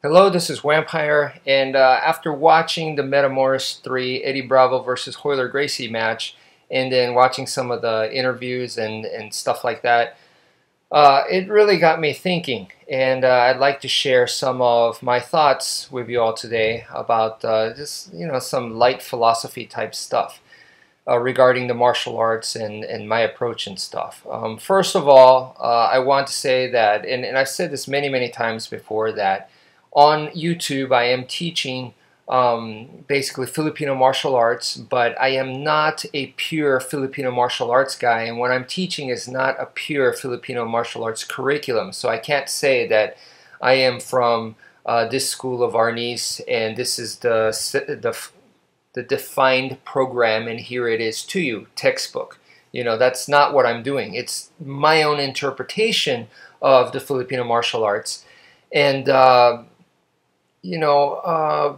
Hello, this is wmpyr, and after watching the Metamoris 3 Eddie Bravo versus Royler Gracie match, and then watching some of the interviews and stuff like that, it really got me thinking, and I'd like to share some of my thoughts with you all today about just some light philosophy type stuff regarding the martial arts and my approach and stuff. First of all, I want to say that, and I've said this many times before, that on YouTube I am teaching basically Filipino martial arts, but I am not a pure Filipino martial arts guy, and what I'm teaching is not a pure Filipino martial arts curriculum. So I can't say that I am from this school of Arnis and this is the defined program and here it is to you, textbook. That's not what I'm doing. It's my own interpretation of the Filipino martial arts, and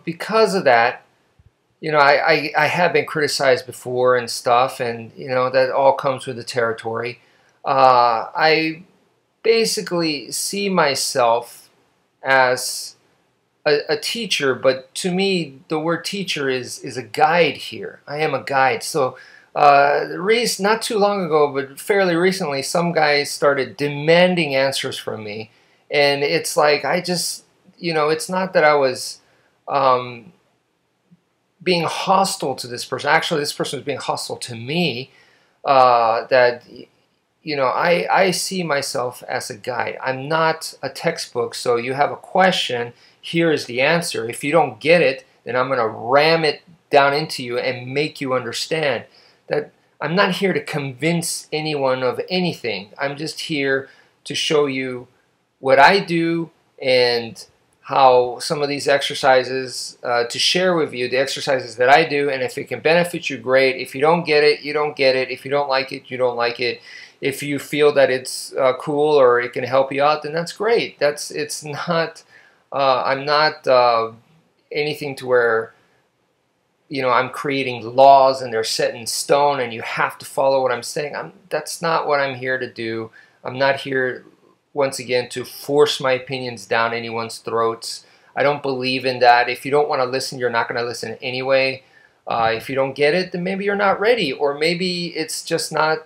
because of that, I have been criticized before and stuff, and that all comes with the territory. I basically see myself as a teacher, but to me, the word teacher is a guide here. I am a guide. So, not too long ago, but fairly recently, some guys started demanding answers from me, and it's like I just, it's not that I was being hostile to this person. Actually, this person was being hostile to me. I see myself as a guide. I'm not a textbook, so you have a question, here is the answer. If you don't get it, then I'm going to ram it down into you and make you understand. That I'm not here to convince anyone of anything. I'm just here to show you what I do and how some of these exercises, to share with you the exercises that I do, and if it can benefit you, great. If you don't get it, you don't get it. If you don't like it, you don't like it. If you feel that it's cool or it can help you out, then that's great. It's not, I'm not anything to where, I'm creating laws and they're set in stone and you have to follow what I'm saying. That's not what I'm here to do. I'm not here, once again, to force my opinions down anyone's throats. I don't believe in that. If you don't want to listen, you're not going to listen anyway. If you don't get it, then maybe you're not ready, or maybe it's just not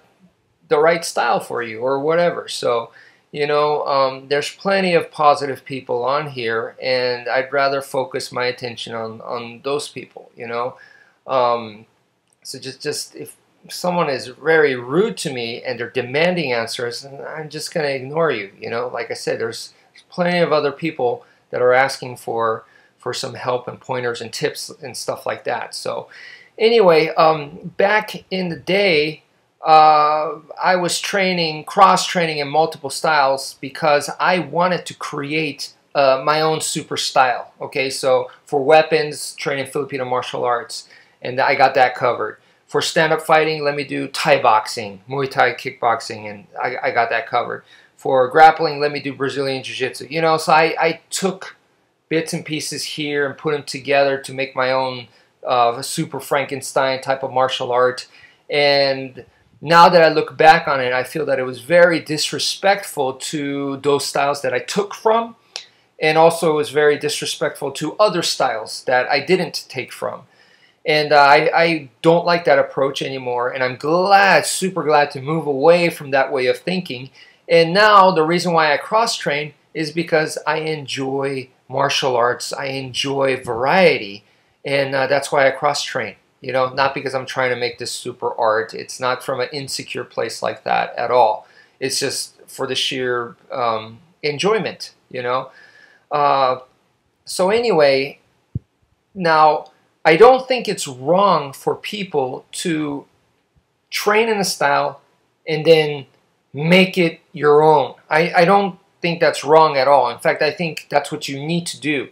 the right style for you, or whatever. So, there's plenty of positive people on here, and I'd rather focus my attention on those people, So just if someone is very rude to me and they're demanding answers, and I'm just going to ignore you. Like I said, there's plenty of other people that are asking for some help and pointers and tips and stuff like that. So anyway, back in the day, I was cross-training in multiple styles because I wanted to create my own super style. Okay, so for weapons, training Filipino martial arts, and I got that covered. For stand-up fighting, let me do Thai boxing, Muay Thai kickboxing, and I got that covered. For grappling, let me do Brazilian Jiu-Jitsu. So I took bits and pieces here and put them together to make my own super Frankenstein type of martial art. And now that I look back on it, I feel that it was very disrespectful to those styles that I took from, and also it was very disrespectful to other styles that I didn't take from. And I don't like that approach anymore, and I'm super glad to move away from that way of thinking. And now the reason why I cross-train is because I enjoy martial arts, I enjoy variety, and that's why I cross-train. Not because I'm trying to make this super art. It's not from an insecure place like that at all. It's just for the sheer enjoyment, So anyway, now, I don't think it's wrong for people to train in a style and then make it your own. I don't think that's wrong at all. In fact, I think that's what you need to do.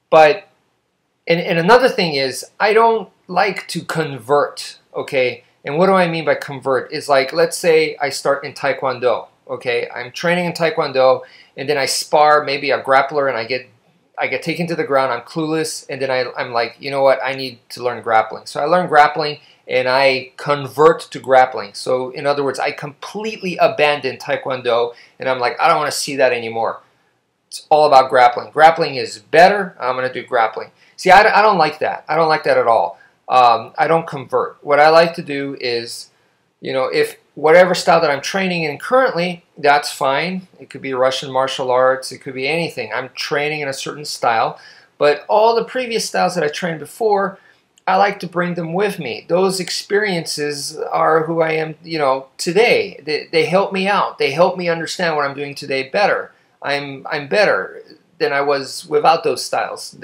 But, and another thing is, I don't like to convert, okay? And what do I mean by convert? It's like, let's say I start in Taekwondo, okay? I'm training in Taekwondo, and then I spar maybe a grappler, and I get taken to the ground, I'm clueless, and then I'm like, you know what, I need to learn grappling. So I learn grappling, and I convert to grappling. So in other words, I completely abandon Taekwondo, and I'm like, I don't want to see that anymore. It's all about grappling. Grappling is better. I'm going to do grappling. See, I don't like that. I don't like that at all. I don't convert. What I like to do is, you know, if whatever style that I'm training in currently, that's fine. It could be Russian martial arts. It could be anything. I'm training in a certain style. But all the previous styles that I trained before, I like to bring them with me. Those experiences are who I am, you know, today. They help me out. They help me understand what I'm doing today better. I'm better than I was without those styles.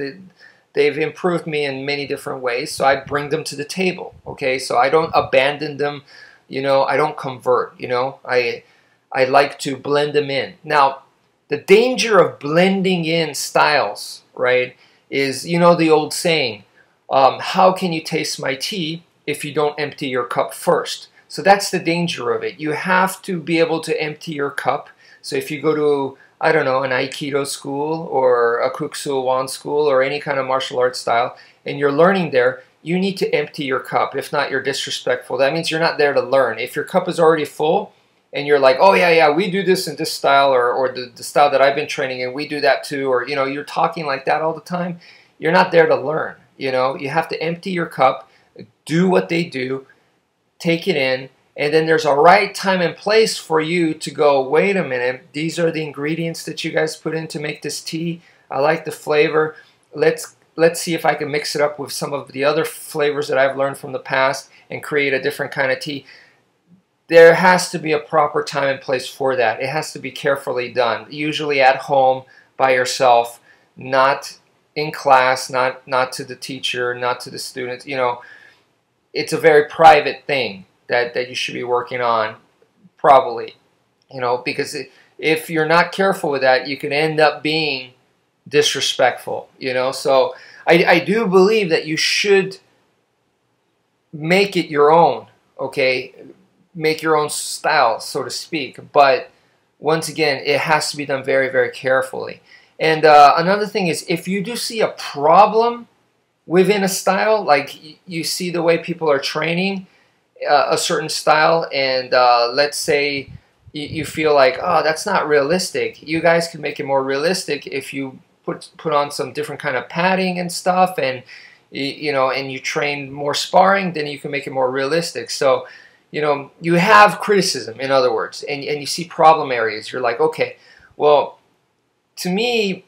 They've improved me in many different ways, so I bring them to the table. Okay, so I don't abandon them. You know, I don't convert. You know, I like to blend them in. Now, the danger of blending in styles, right, is, you know, the old saying, how can you taste my tea if you don't empty your cup first? So that's the danger of it. You have to be able to empty your cup. So if you go to, I don't know, an Aikido school or a Kuk Soo Won school or any kind of martial arts style, and you're learning there, you need to empty your cup. If not, you're disrespectful. That means you're not there to learn. If your cup is already full and you're like, oh yeah, we do this in this style, or the style that I've been training in, we do that too, or, you know, you're talking like that all the time, you're not there to learn. You know, you have to empty your cup, do what they do, take it in, and then there's a right time and place for you to go, wait a minute, these are the ingredients that you guys put in to make this tea. I like the flavor. Let's see if I can mix it up with some of the other flavors that I've learned from the past and create a different kind of tea. There has to be a proper time and place for that. It has to be carefully done, usually at home by yourself, not in class, not to the teacher, not to the students. You know, it's a very private thing that you should be working on, probably, you know, because if you're not careful with that, you can end up being disrespectful, you know. So I do believe that you should make it your own, okay, make your own style, so to speak, but once again, it has to be done very, very carefully. And another thing is, if you do see a problem within a style, like you see the way people are training a certain style, and let's say you feel like, oh, that's not realistic. You guys can make it more realistic if you put on some different kind of padding and stuff, and you know, and you train more sparring, then you can make it more realistic. So, you know, you have criticism, in other words, and you see problem areas. You're like, okay, well, to me,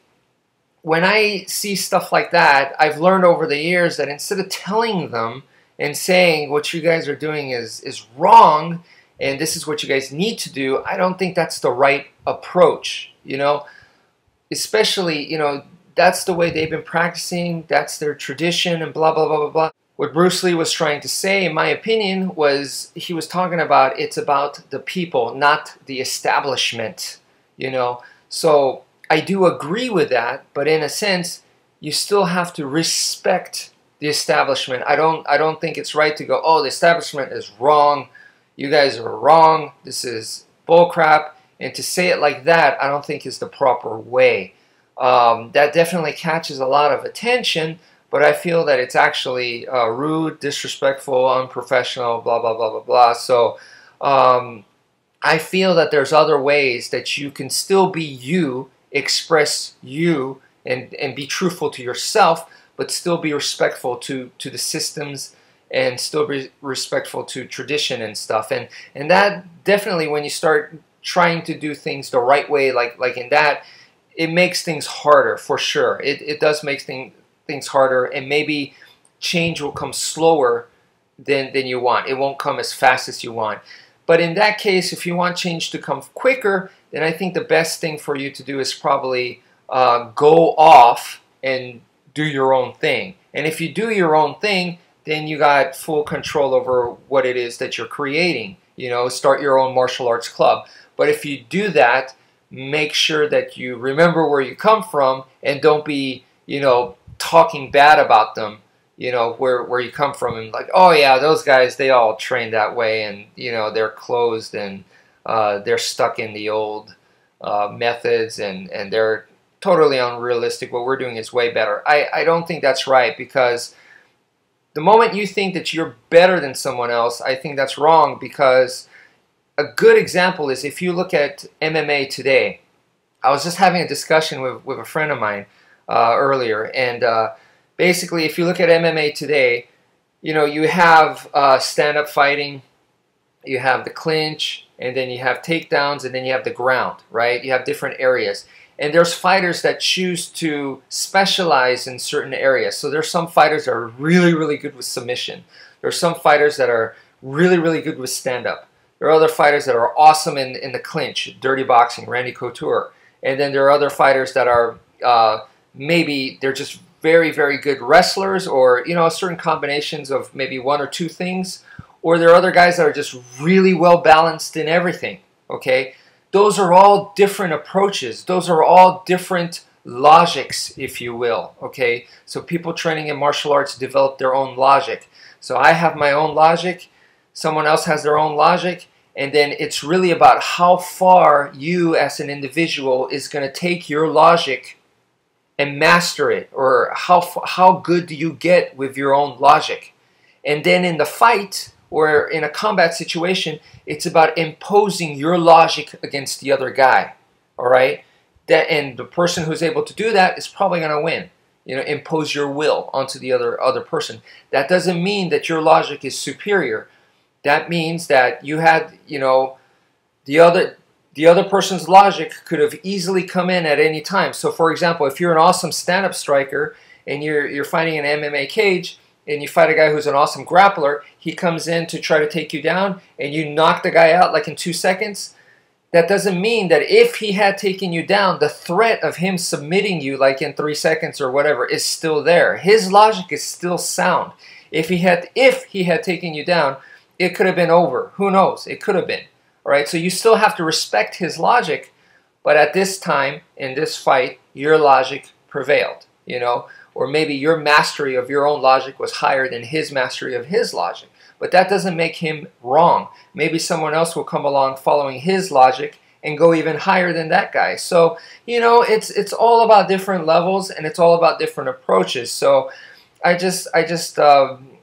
when I see stuff like that, I've learned over the years that instead of telling them and saying what you guys are doing is wrong and this is what you guys need to do, I don't think that's the right approach, you know. Especially, you know, that's the way they've been practicing, that's their tradition, and blah, blah, blah, blah, blah. What Bruce Lee was trying to say, in my opinion, was he was talking about it's about the people, not the establishment, you know. So I do agree with that, but in a sense, you still have to respect the establishment. I don't think it's right to go, oh, the establishment is wrong, you guys are wrong, this is bullcrap. And to say it like that, I don't think is the proper way. That definitely catches a lot of attention, but I feel that it's actually rude, disrespectful, unprofessional, blah, blah, blah, blah, blah. So I feel that there's other ways that you can still be you, express you, and be truthful to yourself, but still be respectful to the systems and still be respectful to tradition and stuff. And that definitely, when you start trying to do things the right way, like in that, it makes things harder for sure. It does make things harder, and maybe change will come slower than you want. It won't come as fast as you want. But in that case, if you want change to come quicker, then I think the best thing for you to do is probably go off and do your own thing. And if you do your own thing, then you got full control over what it is that you're creating. You know, start your own martial arts club. But if you do that, make sure that you remember where you come from and don't be, you know, talking bad about them, you know, where you come from, and like, oh yeah, those guys, they all train that way, and, you know, they're closed and they're stuck in the old methods, and they're totally unrealistic. What we're doing is way better. I don't think that's right, because the moment you think that you're better than someone else, I think that's wrong, because a good example is if you look at MMA today, I was just having a discussion with a friend of mine earlier, and basically, if you look at MMA today, you have stand-up fighting, you have the clinch, and then you have takedowns, and then you have the ground, right? You have different areas. And there's fighters that choose to specialize in certain areas. So there's some fighters that are really, really good with submission. There's some fighters that are really, really good with stand-up. There are other fighters that are awesome in the clinch, dirty boxing, Randy Couture. And then there are other fighters that are maybe they're just very, very good wrestlers, or certain combinations of maybe one or two things. Or there are other guys that are just really well balanced in everything, okay? Those are all different approaches. Those are all different logics, if you will, okay? So people training in martial arts develop their own logic. So I have my own logic, someone else has their own logic, and then it's really about how far you as an individual is going to take your logic and master it, or how good do you get with your own logic. And then in the fight, or in a combat situation, it's about imposing your logic against the other guy, all right? And the person who's able to do that is probably going to win. Impose your will onto the other person. That doesn't mean that your logic is superior. That means that you had, the other person's logic could have easily come in at any time. So, for example, if you're an awesome stand-up striker and you're fighting an MMA cage, and you fight a guy who's an awesome grappler, he comes in to try to take you down, and you knock the guy out like in 2 seconds, that doesn't mean that if he had taken you down, the threat of him submitting you like in 3 seconds or whatever is still there. His logic is still sound. If he had taken you down, it could have been over. Who knows? It could have been. All right, so you still have to respect his logic, but at this time, in this fight, your logic prevailed, or maybe your mastery of your own logic was higher than his mastery of his logic. But that doesn't make him wrong. Maybe someone else will come along following his logic and go even higher than that guy. So, it's all about different levels, and it's all about different approaches. So I just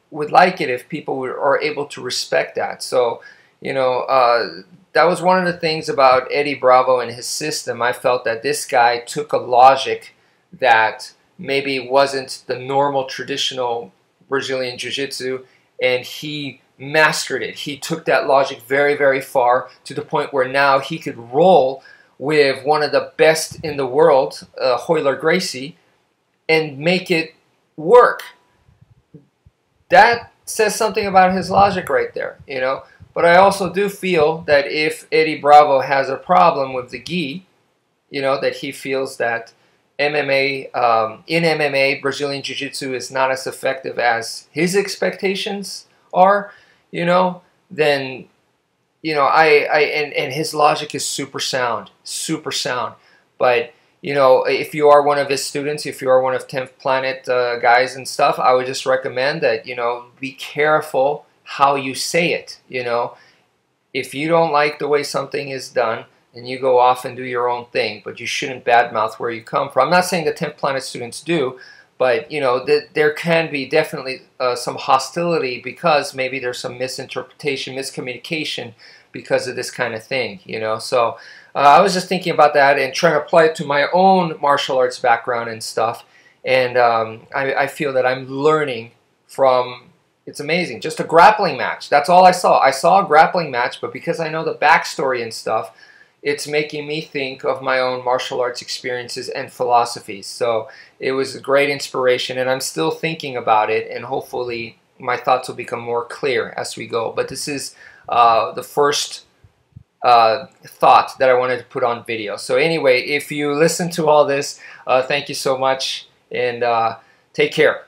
would like it if people are able to respect that. So, that was one of the things about Eddie Bravo and his system. I felt that this guy took a logic that maybe wasn't the normal traditional Brazilian Jiu-Jitsu, and he mastered it. He took that logic very, very far, to the point where now he could roll with one of the best in the world, Royler Gracie, and make it work. That says something about his logic right there, But I also do feel that if Eddie Bravo has a problem with the gi, that he feels that in MMA, Brazilian Jiu-Jitsu is not as effective as his expectations are, then, and his logic is super sound. But, if you are one of his students, if you are one of 10th Planet guys and stuff, I would just recommend that, be careful how you say it, If you don't like the way something is done, and you go off and do your own thing, but you shouldn't badmouth where you come from. I'm not saying the 10th Planet students do, but there can be definitely some hostility, because maybe there's some misinterpretation, miscommunication because of this kind of thing, So I was just thinking about that and trying to apply it to my own martial arts background and stuff, and I feel that I'm learning from. It's amazing. Just a grappling match. That's all I saw. I saw a grappling match, but because I know the backstory and stuff, it's making me think of my own martial arts experiences and philosophies. So it was a great inspiration, and I'm still thinking about it, and hopefully my thoughts will become more clear as we go. But this is the first thought that I wanted to put on video. So anyway, if you listen to all this, thank you so much, and take care.